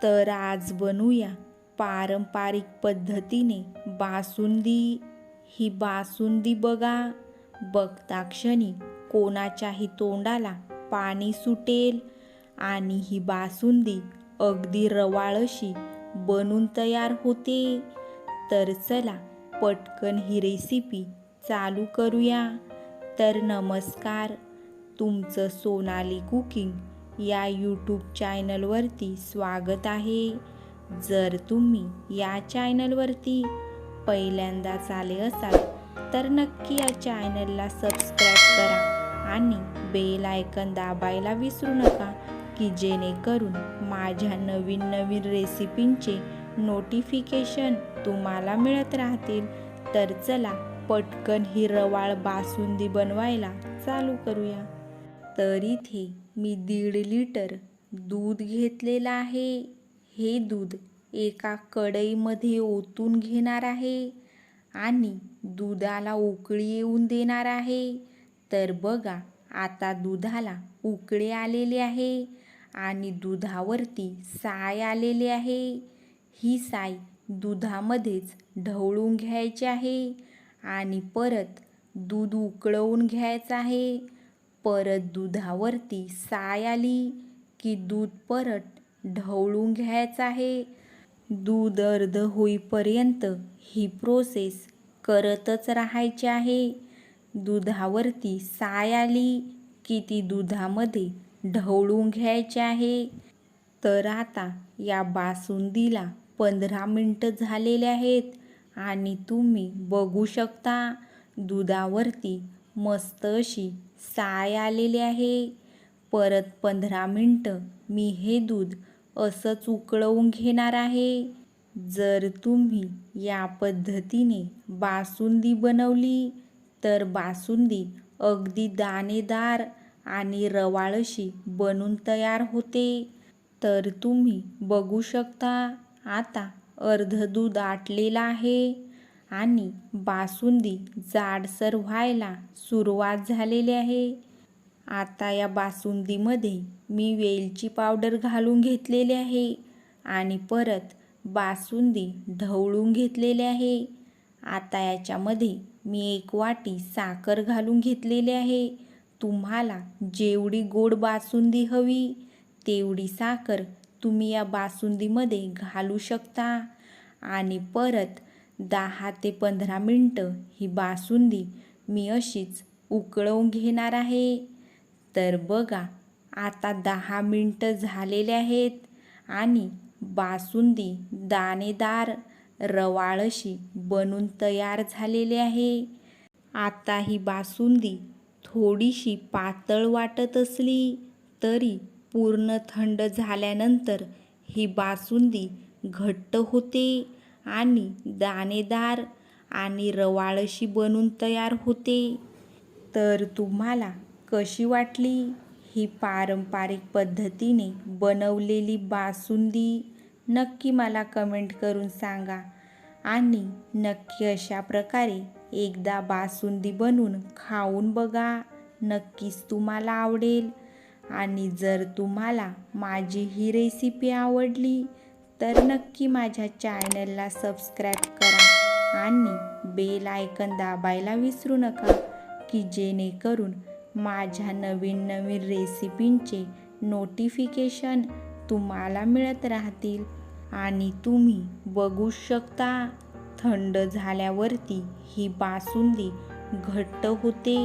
तर आज बनवूया पारंपरिक पद्धतीने बासुंदी। ही बासुंदी बघा, बघता क्षणी कोणाच्याही तोंडाला पाणी सुटेल आणि ही बासुंदी अगदी रवाळ अशी बनून तयार होते। तर चला पटकन ही रेसिपी चालू करूया। तर नमस्कार, तुमचं सोनाली कुकिंग या यूट्यूब चॅनलवरती स्वागत आहे। जर तुम्ही या चॅनलवरती पहिल्यांदाच आले असाल तर नक्की या चॅनलला सबस्क्राईब करा आणि बेल आयकॉन दाबायला विसरू नका, की जेणेकरून माझ्या नवीन नवीन रेसिपींचे नोटिफिकेशन तुम्हाला मिळत राहतील। तर चला पटकन ही रवाळ बासुंदी बनवायला चालू करूया। तर इथे मी 1.5 लिटर दूध घेतलेलं आहे। हे दूध एका कढईमध्ये ओतून घेणार आहे आणि दुधाला उकळी येऊन देणार आहे। तर बघा, आता दुधाला उकळी आलेली आहे आणि दुधावरती साय आलेली आहे। ही साय दुधामध्येच ढवळून घ्यायची आहे आणि परत दूध उकळवून घ्यायचं आहे। परत दुधावरती साय आली की दूध परत ढवळून घ्यायचं आहे। दूध अर्ध होईपर्यंत ही प्रोसेस करतच राहायची आहे। दुधावरती साय आली की ती दुधामध्ये ढवळून घ्यायची आहे। तर आता या बासुंदीला 15 मिनिटं झालेले आहेत आणि तुम्ही बघू शकता दुधावरती मस्त अशी साय आलेली आहे। परत 15 मिनिटं मी हे दूध असंच उकळवून घेणार आहे। जर तुम्ही या पद्धतीने बासुंदी बनवली तर बासुंदी अगदी दाणेदार आणि रवाळ अशी बनून तयार होते। तर तुम्ही बघू शकता आता अर्ध दूध आटलेलं आहे आणि बासुंदी जाडसर व्हायला सुरुवात झालेली आहे। आता या बासुंदीमध्ये मी वेलची पावडर घालून घेतलेली आहे आणि परत बासुंदी ढवळून घेतलेली आहे। आता याच्यामध्ये मी 1 वाटी साखर घालून घेतलेली आहे। तुम्हाला जेवढी गोड बासुंदी हवी तेवढी साखर तुम्ही या बासुंदीमध्ये घालू शकता आणि परत 10 ते 15 मिनिटं ही बासुंदी मी अशीच उकळवून घेणार आहे। तर बघा, आता 10 मिनिटं झालेले आहेत आणि बासुंदी दाणेदार रवाळ अशी बनून तयार झालेली आहे। आता ही बासुंदी थोडीशी पातळ वाटत असली तरी पूर्ण थंड झाल्यानंतर ही बासुंदी घट्ट होते आणि दाणेदार आणि रवाळ अशी बनून तयार होते। तर तुम्हाला कशी वाटली ही पारंपरिक पद्धतीने बनवलेली बासुंदी? नक्की मला कमेंट करून सांगा आणि नक्की अशा प्रकारे एकदा बासुंदी बनवून खाऊन बघा, नक्कीच तुम्हाला आवडेल। आणि जर तुम्हाला माझी ही रेसिपी आवडली तर नक्की माझ्या चॅनलला सबस्क्राईब करा आणि बेल आयकॉन दाबायला विसरू नका, की जेणेकरून माझ्या नवीन नवीन रेसिपींचे नोटिफिकेशन तुम्हाला मिळत राहतील। आणि तुम्ही बघू शकता थंड झाल्यावरती ही बासुंदी घट्ट होते